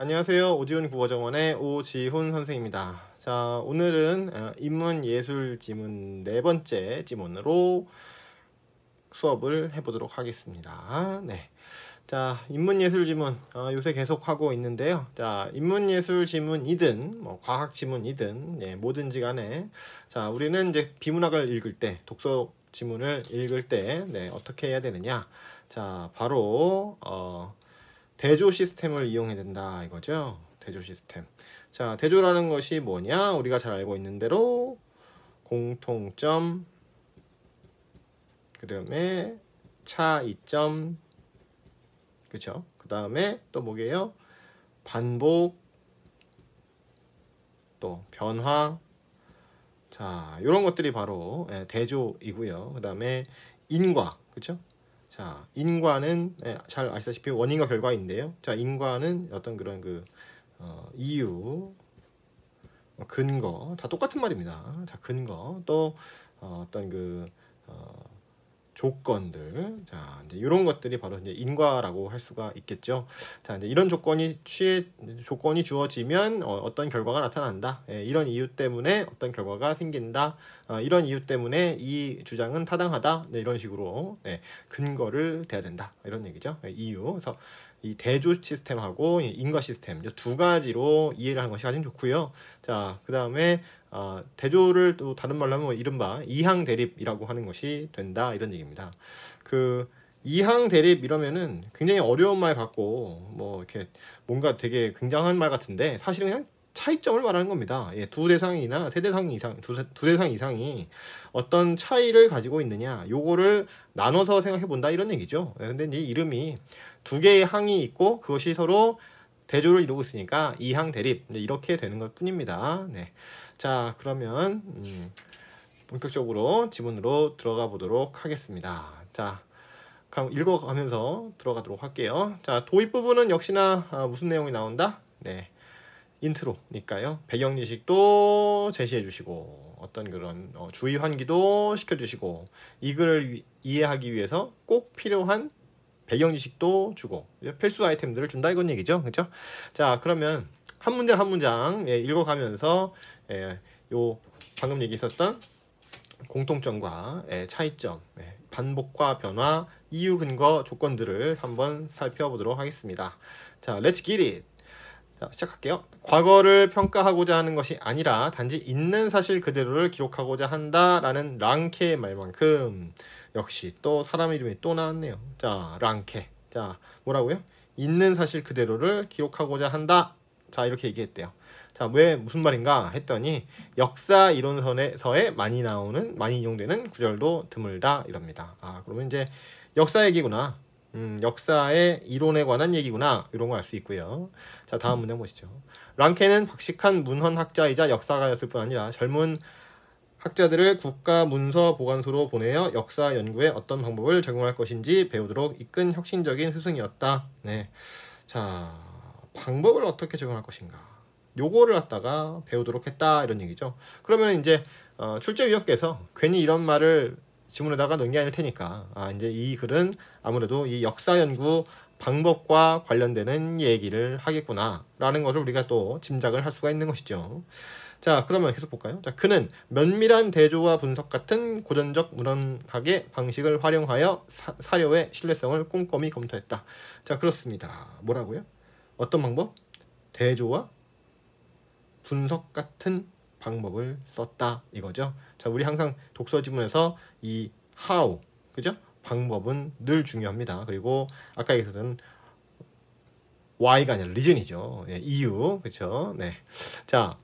안녕하세요. 오지훈 국어정원의 오지훈 선생입니다. 자, 오늘은 인문예술 지문 네 번째 지문으로 수업을 해보도록 하겠습니다. 네. 자, 인문예술 지문 요새 계속 하고 있는데요. 자, 인문예술 지문이든 뭐 과학 지문이든 뭐든지 간에 자, 우리는 이제 비문학을 읽을 때 독서 지문을 읽을 때 어떻게 해야 되느냐? 자, 바로 대조 시스템을 이용해야 된다 이거죠. 대조 시스템. 자, 대조라는 것이 뭐냐? 우리가 잘 알고 있는 대로 공통점, 그 다음에 차이점, 그쵸? 그 다음에 또 뭐게요? 반복, 또 변화. 자, 이런 것들이 바로 대조이고요. 그 다음에 인과, 그쵸? 자, 인과는 잘 아시다시피 원인과 결과인데요. 자, 인과는 어떤 그런 이유, 근거 다 똑같은 말입니다. 자, 근거 또 어떤 조건들, 자, 이제 이런 것들이 바로 이제 인과라고 할 수가 있겠죠. 자, 이제 이런 조건이 주어지면 어떤 결과가 나타난다. 이런 이유 때문에 어떤 결과가 생긴다. 이런 이유 때문에 이 주장은 타당하다. 이런 식으로 근거를 대야 된다. 이런 얘기죠. 이유. 그래서 이 대조 시스템하고 인과 시스템 두 가지로 이해를 하는 것이 가장 좋고요. 자, 그 다음에 대조를 또 다른 말로 하면 이른바 이항 대립이라고 하는 것이 된다 이런 얘기입니다. 그 이항 대립 이러면은 굉장히 어려운 말 같고 뭐 이렇게 뭔가 되게 굉장한 말 같은데 사실은 그냥 차이점을 말하는 겁니다. 두 대상이나 세 대상 이상, 두 대상 이상이 어떤 차이를 가지고 있느냐, 요거를 나눠서 생각해 본다 이런 얘기죠. 근데 이제 이름이 두 개의 항이 있고 그것이 서로 대조를 이루고 있으니까 이항 대립 이렇게 되는 것 뿐입니다. 네. 자, 그러면 본격적으로 지문으로 들어가 보도록 하겠습니다. 자, 그럼 읽어가면서 들어가도록 할게요. 자, 도입 부분은 역시나 무슨 내용이 나온다? 네, 인트로니까요. 배경 지식도 제시해 주시고 어떤 그런 주의 환기도 시켜 주시고 이 글을 이해하기 위해서 꼭 필요한 배경 지식도 주고 필수 아이템들을 준다 이건 얘기죠. 그렇죠? 자, 그러면 한 문장 한 문장 읽어가면서 요 방금 얘기했었던 공통점과 차이점, 반복과 변화, 이유, 근거, 조건들을 한번 살펴보도록 하겠습니다. 자, let's get it. 자, 시작할게요. 과거를 평가하고자 하는 것이 아니라 단지 있는 사실 그대로를 기록하고자 한다라는 랑케의 말만큼 역시 또 사람 이름이 또 나왔네요. 자, 랑케. 자, 뭐라고요? 있는 사실 그대로를 기록하고자 한다. 자, 이렇게 얘기했대요. 자, 왜 무슨 말인가 했더니 역사 이론서에 많이 이용되는 구절도 드물다 이럽니다. 그러면 이제 역사 얘기구나. 역사의 이론에 관한 얘기구나. 이런 걸 알 수 있고요. 자, 다음 문장 보시죠. 랑케는 박식한 문헌학자이자 역사가였을 뿐 아니라 젊은 학자들을 국가문서보관소로 보내어 역사 연구에 어떤 방법을 적용할 것인지 배우도록 이끈 혁신적인 스승이었다. 네. 자, 방법을 어떻게 적용할 것인가. 요거를 갖다가 배우도록 했다 이런 얘기죠. 그러면 이제 출제위원께서 괜히 이런 말을 지문에다가 넣은 게 아닐 테니까 이제 이 글은 아무래도 이 역사 연구 방법과 관련되는 얘기를 하겠구나 라는 것을 우리가 또 짐작을 할 수가 있는 것이죠. 자, 그러면 계속 볼까요? 자, 그는 면밀한 대조와 분석 같은 고전적 문헌학의 방식을 활용하여 사료의 신뢰성을 꼼꼼히 검토했다. 자, 그렇습니다. 뭐라고요? 어떤 방법? 대조와 분석 같은 방법을 썼다 이거죠. 자, 우리 항상 독서 지문에서 이 how, 그죠? 방법은 늘 중요합니다. 그리고 아까 얘기했던 why가 아니라 reason이죠. 이유, 그렇죠? 네. 자,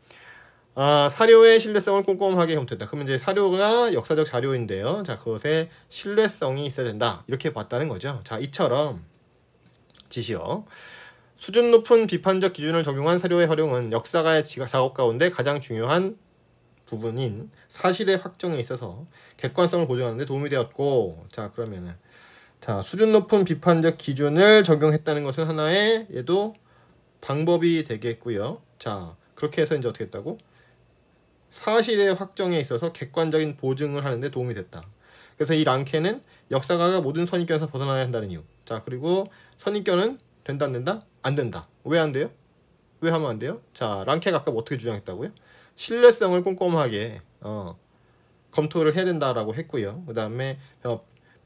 사료의 신뢰성을 꼼꼼하게 검토했다. 그러면 이제 사료가 역사적 자료인데요. 자, 그것에 신뢰성이 있어야 된다. 이렇게 봤다는 거죠. 자, 이처럼 지시요. 수준 높은 비판적 기준을 적용한 사료의 활용은 역사가의 작업 가운데 가장 중요한 부분인 사실의 확정에 있어서 객관성을 보증하는 데 도움이 되었고, 자, 그러면은 자, 수준 높은 비판적 기준을 적용했다는 것은 하나의 얘도 방법이 되겠고요. 자, 그렇게 해서 이제 어떻게 했다고? 사실의 확정에 있어서 객관적인 보증을 하는데 도움이 됐다. 그래서 이 랑케는 역사가가 모든 선입견에서 벗어나야 한다는 이유. 자, 그리고 선입견은 된다 안 된다? 안 된다. 왜 안 돼요? 왜 하면 안 돼요? 자, 랑케가 아까 어떻게 주장했다고요? 신뢰성을 꼼꼼하게 검토를 해야 된다라고 했고요. 그 다음에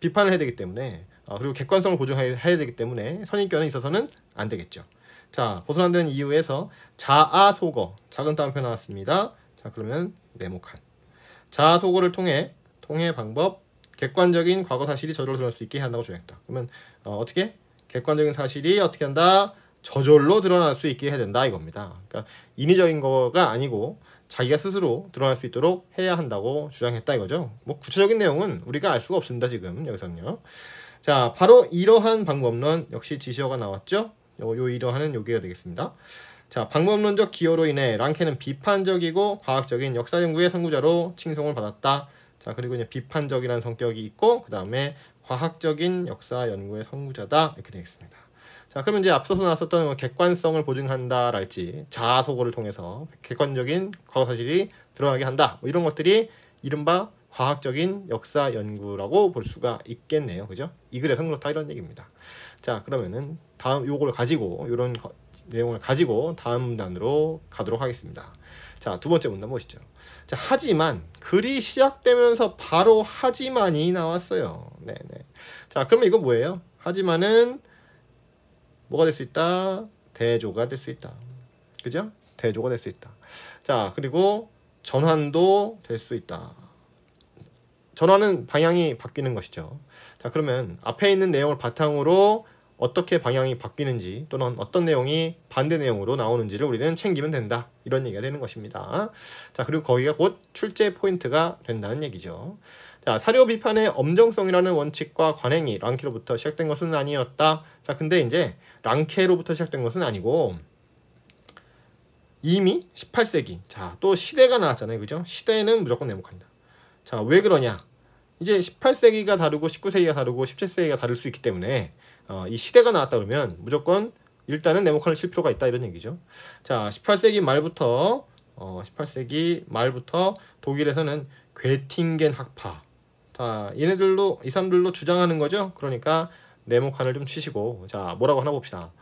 비판을 해야 되기 때문에 그리고 객관성을 보증해야 되기 때문에 선입견에 있어서는 안 되겠죠. 자, 벗어난다는 이유에서 자아소거, 작은 따옴표 나왔습니다. 자, 그러면 네모칸. 자아소거를 통해 방법, 객관적인 과거 사실이 저절로 드러날 수 있게 한다고 주장했다. 그러면 어떻게? 객관적인 사실이 어떻게 한다? 저절로 드러날 수 있게 해야 된다 이겁니다. 그러니까 인위적인 거가 아니고 자기가 스스로 드러날 수 있도록 해야 한다고 주장했다 이거죠. 뭐 구체적인 내용은 우리가 알 수가 없습니다. 지금 여기서는요. 자, 바로 이러한 방법론 역시 지시어가 나왔죠. 이러한은 여기가 되겠습니다. 자, 방법론적 기여로 인해 랑케는 비판적이고 과학적인 역사 연구의 선구자로 칭송을 받았다. 자, 그리고 이제 비판적이라는 성격이 있고 그 다음에 과학적인 역사 연구의 선구자다 이렇게 되겠습니다. 자, 그러면 이제 앞서서 나왔었던 객관성을 보증한다랄지 자아소거를 통해서 객관적인 과거 사실이 드러나게 한다. 뭐 이런 것들이 이른바 과학적인 역사 연구라고 볼 수가 있겠네요. 그죠? 이 글에서는 그렇다 이런 얘기입니다. 자, 그러면은 다음 요걸 가지고 이런 내용을 가지고 다음 문단으로 가도록 하겠습니다. 자, 두 번째 문단 보시죠. 자, 하지만 글이 시작되면서 바로 하지만이 나왔어요. 네네. 자, 그러면 이거 뭐예요? 하지만은 뭐가 될 수 있다? 대조가 될 수 있다. 그죠? 대조가 될 수 있다. 자, 그리고 전환도 될 수 있다. 전환은 방향이 바뀌는 것이죠. 자, 그러면 앞에 있는 내용을 바탕으로 어떻게 방향이 바뀌는지 또는 어떤 내용이 반대 내용으로 나오는지를 우리는 챙기면 된다. 이런 얘기가 되는 것입니다. 자, 그리고 거기가 곧 출제 포인트가 된다는 얘기죠. 자, 사료 비판의 엄정성이라는 원칙과 관행이 랑케로부터 시작된 것은 아니었다. 자, 근데 이제 랑케로부터 시작된 것은 아니고 이미 18세기. 자, 또 시대가 나왔잖아요. 그죠? 시대는 무조건 네모칸이다. 자, 왜 그러냐? 이제 18세기가 다르고 19세기가 다르고 17세기가 다를 수 있기 때문에 이 시대가 나왔다 그러면 무조건 일단은 네모칸을 칠 필요가 있다 이런 얘기죠. 자, 18세기 말부터 독일에서는 괴팅겐 학파. 자, 이 사람들도 주장하는 거죠. 그러니까 네모칸을 좀 치시고 자, 뭐라고 하나 봅시다.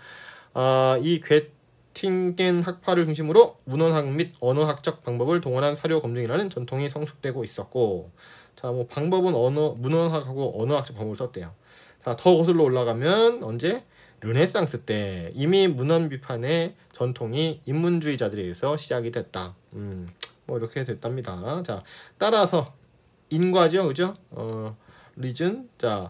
이 괴팅겐 학파를 중심으로 문헌학 및 언어학적 방법을 동원한 사료 검증이라는 전통이 성숙되고 있었고, 자, 뭐 방법은 문헌학하고 언어학적 방법을 썼대요. 자, 더 거슬러 올라가면 언제? 르네상스 때 이미 문헌 비판의 전통이 인문주의자들에 의해서 시작이 됐다. 뭐 이렇게 됐답니다. 자, 따라서 인과죠, 그죠? 리즌. 자,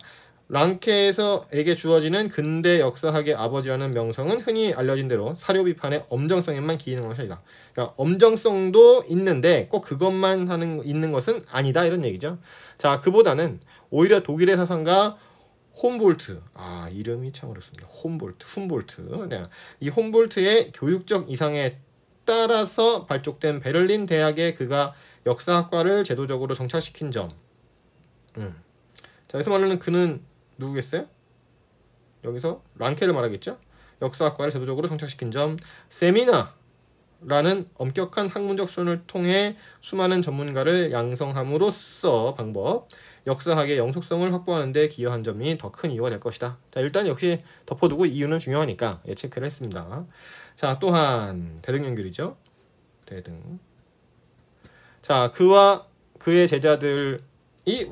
랑케에게 주어지는 근대 역사학의 아버지라는 명성은 흔히 알려진 대로 사료 비판의 엄정성에만 기이는 것이다. 그러니까 엄정성도 있는데 꼭 그것만 있는 것은 아니다 이런 얘기죠. 자, 그보다는 오히려 독일의 사상가 홈볼트, 이름이 참 어렵습니다. 훔볼트. 네. 이 홈볼트의 교육적 이상에 따라서 발족된 베를린 대학에 그가 역사학과를 제도적으로 정착시킨 점. 자, 여기서 말하는 그는 누구겠어요? 여기서 랑케를 말하겠죠? 역사학과를 제도적으로 정착시킨 점. 세미나라는 엄격한 학문적 수련을 통해 수많은 전문가를 양성함으로써 방법, 역사학의 영속성을 확보하는 데 기여한 점이 더 큰 이유가 될 것이다. 자, 일단 역시 덮어두고 이유는 중요하니까 체크를 했습니다. 자, 또한 대등연결이죠. 대등. 자, 그와 그의 제자들이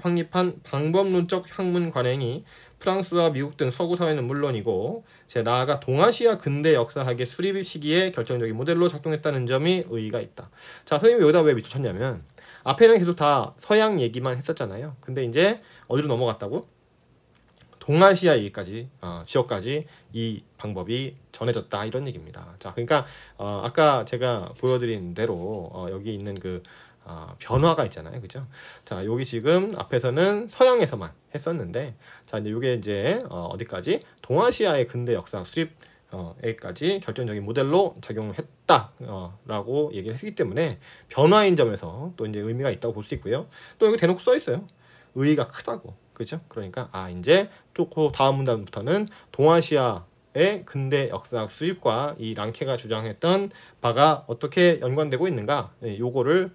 확립한 방법론적 학문 관행이 프랑스와 미국 등 서구 사회는 물론이고 나아가 동아시아 근대 역사학의 수립 시기에 결정적인 모델로 작동했다는 점이 의의가 있다. 자, 선생님이 여기다 왜 밑쳤냐면 앞에는 계속 다 서양 얘기만 했었잖아요. 근데 이제 어디로 넘어갔다고? 동아시아 얘기까지, 지역까지 이 방법이 전해졌다 이런 얘기입니다. 자, 그러니까 아까 제가 보여드린 대로 여기 있는 그 변화가 있잖아요, 그죠? 자, 여기 지금 앞에서는 서양에서만 했었는데, 자, 이제 이게 이제 어디까지? 동아시아의 근대 역사 수립 에까지 결정적인 모델로 작용을 했다라고 얘기를 했기 때문에 변화인 점에서 또 이제 의미가 있다고 볼 수 있고요. 또 여기 대놓고 써 있어요. 의의가 크다고, 그죠? 그러니까 이제 또 그 다음 문단부터는 동아시아의 근대 역사 수립과 이 랑케가 주장했던 바가 어떻게 연관되고 있는가, 요거를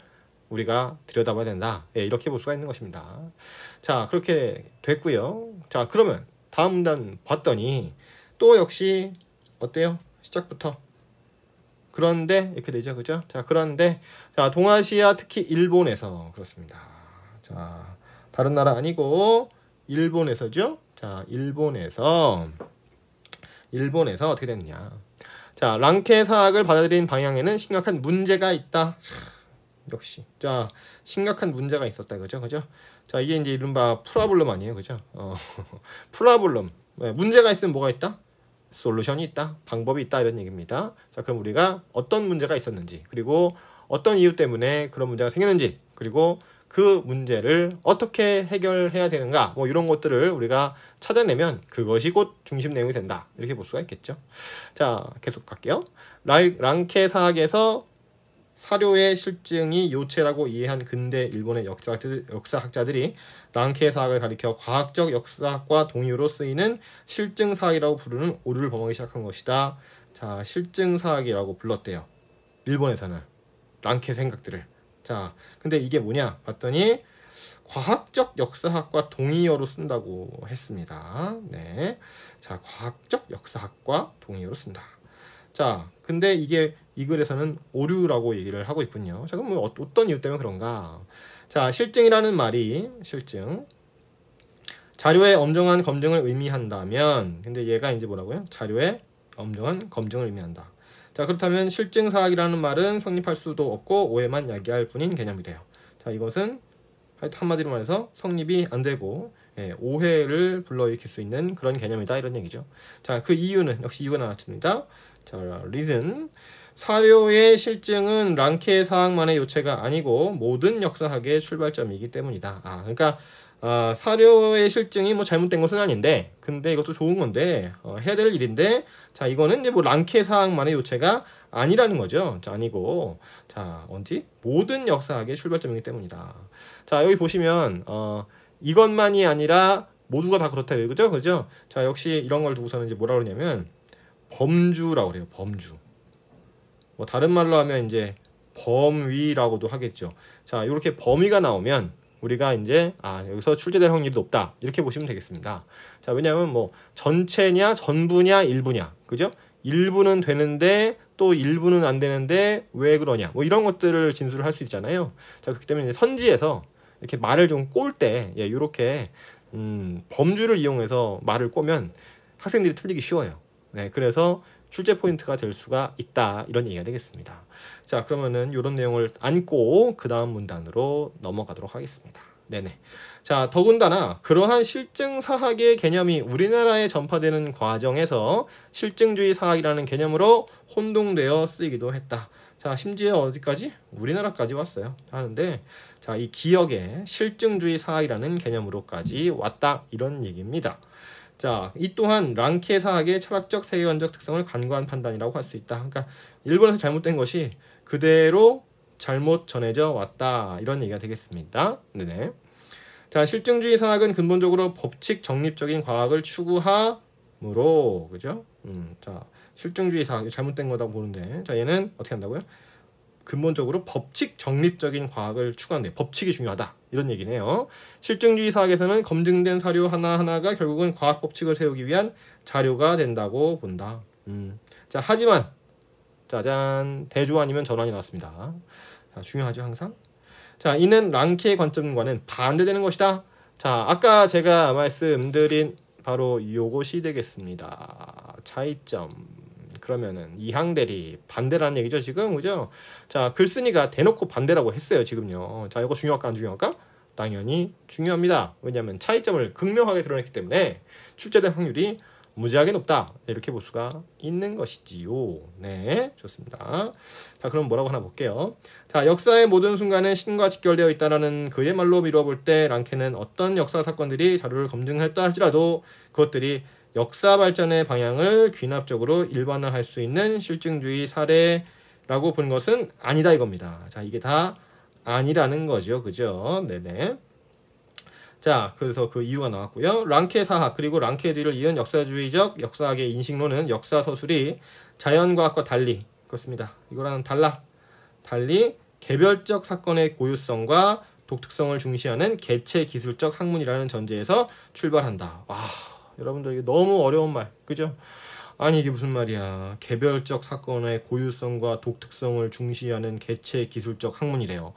우리가 들여다봐야 된다. 이렇게 볼 수가 있는 것입니다. 자, 그렇게 됐고요. 자, 그러면 다음 문단 봤더니 또 역시 어때요? 시작부터 그런데 이렇게 되죠, 그죠? 자, 그런데 자, 동아시아 특히 일본에서 그렇습니다. 자, 다른 나라 아니고 일본에서죠. 자, 일본에서 어떻게 됐냐? 자, 랑케 사학을 받아들인 방향에는 심각한 문제가 있다. 역시, 자, 심각한 문제가 있었다, 그죠, 그죠? 자, 이게 이제 이른바 프라블럼 아니에요, 그죠? 프라블럼. 네, 문제가 있으면 뭐가 있다? 솔루션이 있다, 방법이 있다 이런 얘기입니다. 자, 그럼 우리가 어떤 문제가 있었는지, 그리고 어떤 이유 때문에 그런 문제가 생겼는지, 그리고 그 문제를 어떻게 해결해야 되는가, 뭐 이런 것들을 우리가 찾아내면 그것이 곧 중심 내용이 된다, 이렇게 볼 수가 있겠죠. 자, 계속 갈게요. 랑케 사학에서 사료의 실증이 요체라고 이해한 근대 일본의 역사학자들이 랑케 사학을 가리켜 과학적 역사학과 동의어로 쓰이는 실증 사학이라고 부르는 오류를 범하기 시작한 것이다. 자, 실증 사학이라고 불렀대요, 일본에서는 랑케 생각들을. 자, 근데 이게 뭐냐 봤더니 과학적 역사학과 동의어로 쓴다고 했습니다. 네, 자, 과학적 역사학과 동의어로 쓴다. 자, 근데 이게 이 글에서는 오류라고 얘기를 하고 있군요. 자, 그럼 뭐 어떤 이유 때문에 그런가? 자, 실증이라는 말이, 실증, 자료의 엄정한 검증을 의미한다면, 근데 얘가 이제 뭐라고요? 자료의 엄정한 검증을 의미한다. 자, 그렇다면 실증 사학이라는 말은 성립할 수도 없고 오해만 야기할 뿐인 개념이래요. 자, 이것은 한마디로 말해서 성립이 안 되고, 예, 오해를 불러일으킬 수 있는 그런 개념이다, 이런 얘기죠. 자, 그 이유는 역시 이유가 나왔습니다. 자, reason. 사료의 실증은 랑케 사학만의 요체가 아니고 모든 역사학의 출발점이기 때문이다. 아, 그러니까 사료의 실증이 뭐 잘못된 것은 아닌데, 근데 이것도 좋은 건데, 해야 될 일인데, 자, 이거는 이제 뭐 랑케 사학만의 요체가 아니라는 거죠. 자, 아니고, 자, 어디? 모든 역사학의 출발점이기 때문이다. 자, 여기 보시면 이것만이 아니라 모두가 다 그렇다, 그죠? 그죠? 자, 역시 이런 걸 두고서는 이제 뭐라 그러냐면 범주라고 그래요. 범주. 뭐 다른 말로 하면 이제 범위라고도 하겠죠. 자, 이렇게 범위가 나오면 우리가 이제 여기서 출제될 확률이 높다, 이렇게 보시면 되겠습니다. 자, 왜냐하면 뭐 전체냐 전부냐 일부냐, 그죠? 일부는 되는데 또 일부는 안 되는데 왜 그러냐, 뭐 이런 것들을 진술을 할 수 있잖아요. 자, 그렇기 때문에 이제 선지에서 이렇게 말을 좀 꼴 때, 예, 이렇게 범주를 이용해서 말을 꼬면 학생들이 틀리기 쉬워요. 네, 그래서 출제 포인트가 될 수가 있다, 이런 얘기가 되겠습니다. 자, 그러면은 이런 내용을 안고 그 다음 문단으로 넘어가도록 하겠습니다. 네네. 자, 더군다나 그러한 실증 사학의 개념이 우리나라에 전파되는 과정에서 실증주의 사학이라는 개념으로 혼동되어 쓰이기도 했다. 자, 심지어 어디까지? 우리나라까지 왔어요. 하는데, 자, 이 기억에 실증주의 사학이라는 개념으로까지 왔다, 이런 얘기입니다. 자, 이 또한 랑케 사학의 철학적 세계관적 특성을 간과한 판단이라고 할 수 있다. 그러니까 일본에서 잘못된 것이 그대로 잘못 전해져 왔다, 이런 얘기가 되겠습니다. 네네. 자, 실증주의 사학은 근본적으로 법칙 정립적인 과학을 추구하므로, 그죠? 자, 실증주의 사학이 잘못된 거다 보는데, 자, 얘는 어떻게 한다고요? 근본적으로 법칙 정립적인 과학을 추구하는데 법칙이 중요하다, 이런 얘기네요. 실증주의 사학에서는 검증된 사료 하나하나가 결국은 과학 법칙을 세우기 위한 자료가 된다고 본다. 자, 하지만 짜잔, 대조 아니면 전환이 나왔습니다. 자, 중요하죠, 항상. 자, 이는 랑케의 관점과는 반대되는 것이다. 자, 아까 제가 말씀드린 바로 요것이 되겠습니다. 차이점. 그러면은 이항대리 반대라는 얘기죠, 지금, 그죠? 자, 글쓴이가 대놓고 반대라고 했어요, 지금요. 자, 이거 중요할까 안 중요할까? 당연히 중요합니다. 왜냐하면 차이점을 극명하게 드러냈기 때문에 출제될 확률이 무지하게 높다, 이렇게 볼 수가 있는 것이지요. 네, 좋습니다. 자, 그럼 뭐라고 하나 볼게요. 자, 역사의 모든 순간은 신과 직결되어 있다라는 그의 말로 미뤄볼 때 랑케는 어떤 역사 사건들이 자료를 검증했다 할지라도 그것들이 역사 발전의 방향을 귀납적으로 일반화할 수 있는 실증주의 사례라고 본 것은 아니다, 이겁니다. 자, 이게 다 아니라는 거죠, 그죠? 네네. 자, 그래서 그 이유가 나왔고요. 랑케 사학 그리고 랑케 뒤를 이은 역사주의적 역사학의 인식론은 역사 서술이 자연과학과 달리, 그렇습니다, 이거랑 달리 개별적 사건의 고유성과 독특성을 중시하는 개체 기술적 학문이라는 전제에서 출발한다. 와, 여러분들 이게 너무 어려운 말, 그죠? 아니 이게 무슨 말이야. 개별적 사건의 고유성과 독특성을 중시하는 개체 기술적 학문이래요.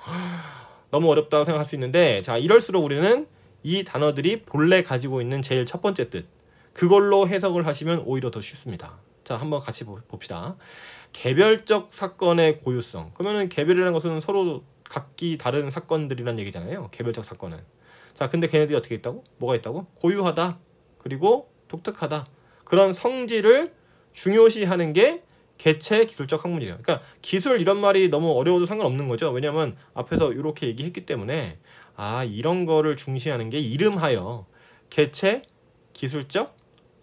너무 어렵다고 생각할 수 있는데, 자, 이럴수록 우리는 이 단어들이 본래 가지고 있는 제일 첫 번째 뜻, 그걸로 해석을 하시면 오히려 더 쉽습니다. 자, 한번 같이 봅시다. 개별적 사건의 고유성. 그러면은 개별이라는 것은 서로 각기 다른 사건들이란 얘기잖아요. 개별적 사건은. 자, 근데 걔네들이 어떻게 있다고? 뭐가 있다고? 고유하다. 그리고 독특하다. 그런 성질을 중요시하는 게 개체 기술적 학문이래요. 그러니까 기술 이런 말이 너무 어려워도 상관없는 거죠. 왜냐하면 앞에서 이렇게 얘기했기 때문에 아, 이런 거를 중시하는 게 이름하여 개체 기술적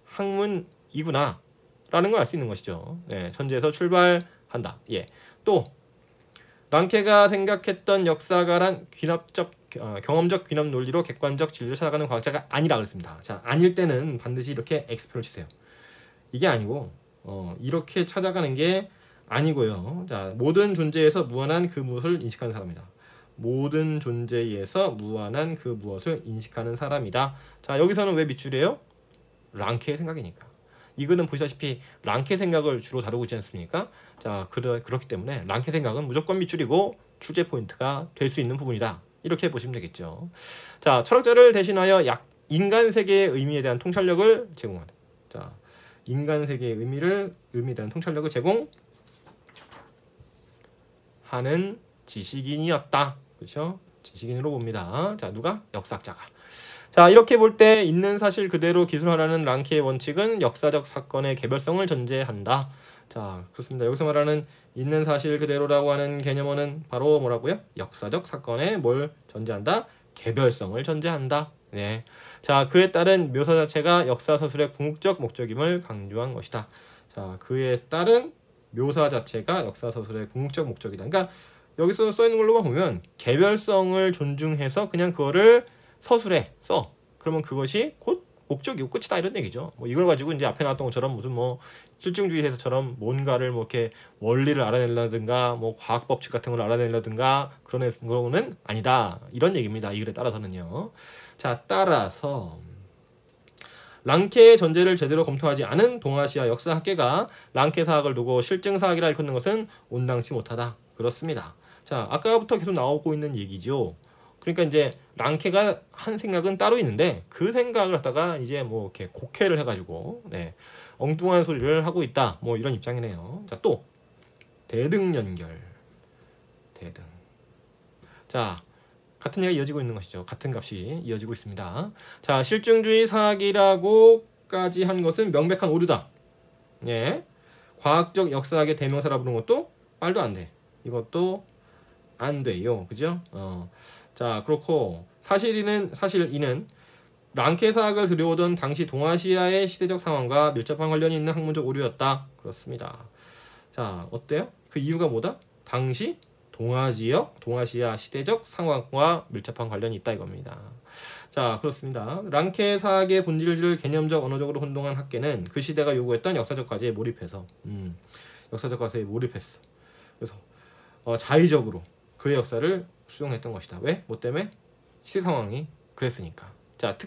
학문이구나 라는 걸 알 수 있는 것이죠. 네, 전제에서 출발한다. 예. 또 랑케가 생각했던 역사가란 경험적 귀납 논리로 객관적 진리를 찾아가는 과학자가 아니라 그랬습니다. 자, 아닐 때는 반드시 이렇게 X표를 치세요. 이게 아니고 이렇게 찾아가는 게 아니고요. 자, 모든 존재에서 무한한 그 무엇을 인식하는 사람이다. 모든 존재에서 무한한 그 무엇을 인식하는 사람이다. 자, 여기서는 왜 밑줄이에요? 랑케의 생각이니까. 이 글은 보시다시피 랑케 생각을 주로 다루고 있지 않습니까? 자, 그렇기 때문에 랑케 생각은 무조건 밑줄이고 출제 포인트가 될 수 있는 부분이다. 이렇게 보시면 되겠죠. 자, 철학자를 대신하여 인간 세계의 의미에 대한 통찰력을 제공한다. 자, 인간 세계의 의미에 대한 통찰력을 제공하는 지식인이었다. 그렇죠? 지식인으로 봅니다. 자, 누가? 역사학자가. 자, 이렇게 볼 때 있는 사실 그대로 기술하라는 랑케의 원칙은 역사적 사건의 개별성을 전제한다. 자, 그렇습니다. 여기서 말하는 있는 사실 그대로라고 하는 개념어는 바로 뭐라고요? 역사적 사건에 뭘 전제한다? 개별성을 전제한다. 네. 자, 그에 따른 묘사 자체가 역사 서술의 궁극적 목적임을 강조한 것이다. 자, 그에 따른 묘사 자체가 역사 서술의 궁극적 목적이다. 그러니까 여기서 써 있는 걸로만 보면 개별성을 존중해서 그냥 그거를 서술에 써. 그러면 그것이 곧 목적이고 끝이다 이런 얘기죠. 뭐 이걸 가지고 이제 앞에 나왔던 것처럼 무슨 뭐 실증주의에서처럼 뭔가를 뭐 이렇게 원리를 알아내려든가 뭐 과학 법칙 같은 걸 알아내려든가 그런 거는 아니다. 이런 얘기입니다. 이 글에 따라서는요. 자, 따라서 랑케의 전제를 제대로 검토하지 않은 동아시아 역사학계가 랑케 사학을 두고 실증 사학이라 일컫는 것은 온당치 못하다. 그렇습니다. 자, 아까부터 계속 나오고 있는 얘기죠. 그러니까 이제 랑케가 한 생각은 따로 있는데 그 생각을 갖다가 이제 뭐 이렇게 곡해를 해가지고 네, 엉뚱한 소리를 하고 있다. 뭐 이런 입장이네요. 자, 또 대등 연결. 대등. 자, 같은 얘기가 이어지고 있는 것이죠. 같은 값이 이어지고 있습니다. 자, 실증주의 사학이라고까지 한 것은 명백한 오류다. 예. 과학적 역사학의 대명사라 부르는 것도 말도 안 돼. 이것도 안 돼요. 그죠? 자, 그렇고 사실 이는 랑케 사학을 들여오던 당시 동아시아의 시대적 상황과 밀접한 관련이 있는 학문적 오류였다. 그렇습니다. 자, 어때요? 그 이유가 뭐다? 당시 동아시아 시대적 상황과 밀접한 관련이 있다 이겁니다. 자, 그렇습니다. 랑케 사학의 본질을 개념적 언어적으로 혼동한 학계는 그 시대가 요구했던 역사적 과제에 몰입해서 역사적 과제에 몰입했어. 그래서 자의적으로 그의 역사를 수용했던 것이다. 왜? 뭐 때문에? 시대 상황이 그랬으니까. 자,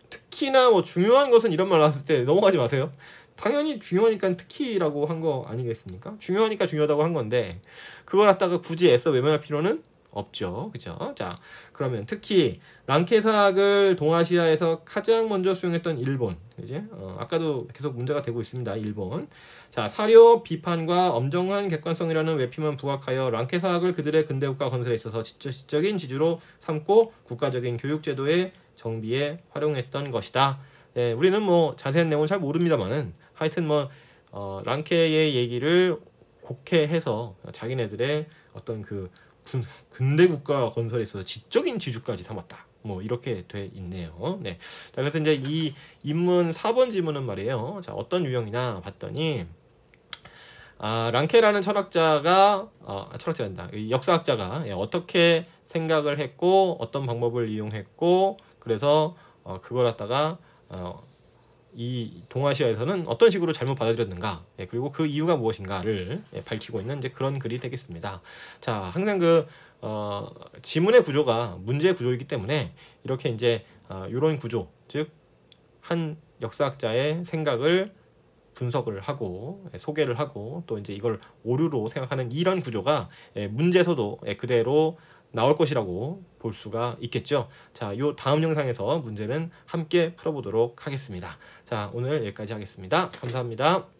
특히나 뭐 중요한 것은 이런 말 나왔을 때 넘어가지 마세요. 당연히 중요하니까 특히라고 한 거 아니겠습니까? 중요하니까 중요하다고 한 건데 그걸 갖다가 굳이 애써 외면할 필요는 없죠. 그죠? 자, 그러면 특히 랑케 사학을 동아시아에서 가장 먼저 수용했던 일본. 이제 아까도 계속 문제가 되고 있습니다. 일본. 자, 사료 비판과 엄정한 객관성이라는 외피만 부각하여 랑케 사학을 그들의 근대국가 건설에 있어서 지적인 지주로 삼고 국가적인 교육제도의 정비에 활용했던 것이다. 네, 우리는 뭐 자세한 내용은 잘 모릅니다만은 하여튼 뭐 랑케의 얘기를 곡해해서 자기네들의 어떤 그 근대 국가 건설에 있어서 지적인 지주까지 삼았다. 뭐 이렇게 돼 있네요. 네. 자, 그래서 이제 이 인문 4번 지문은 말이에요. 자, 어떤 유형이나 봤더니 랑케라는 철학자가 철학자란다. 역사학자가 어떻게 생각을 했고 어떤 방법을 이용했고 그래서 그걸 갖다가 이 동아시아에서는 어떤 식으로 잘못 받아들였는가, 그리고 그 이유가 무엇인가를 밝히고 있는 이제 그런 글이 되겠습니다. 자, 항상 그 지문의 구조가 문제의 구조이기 때문에 이렇게 이제 이런 구조, 즉 한 역사학자의 생각을 분석을 하고 소개를 하고 또 이제 이걸 오류로 생각하는 이런 구조가 문제에서도 그대로 나올 것이라고 볼 수가 있겠죠. 자, 요 다음 영상에서 문제는 함께 풀어보도록 하겠습니다. 자, 오늘 여기까지 하겠습니다. 감사합니다.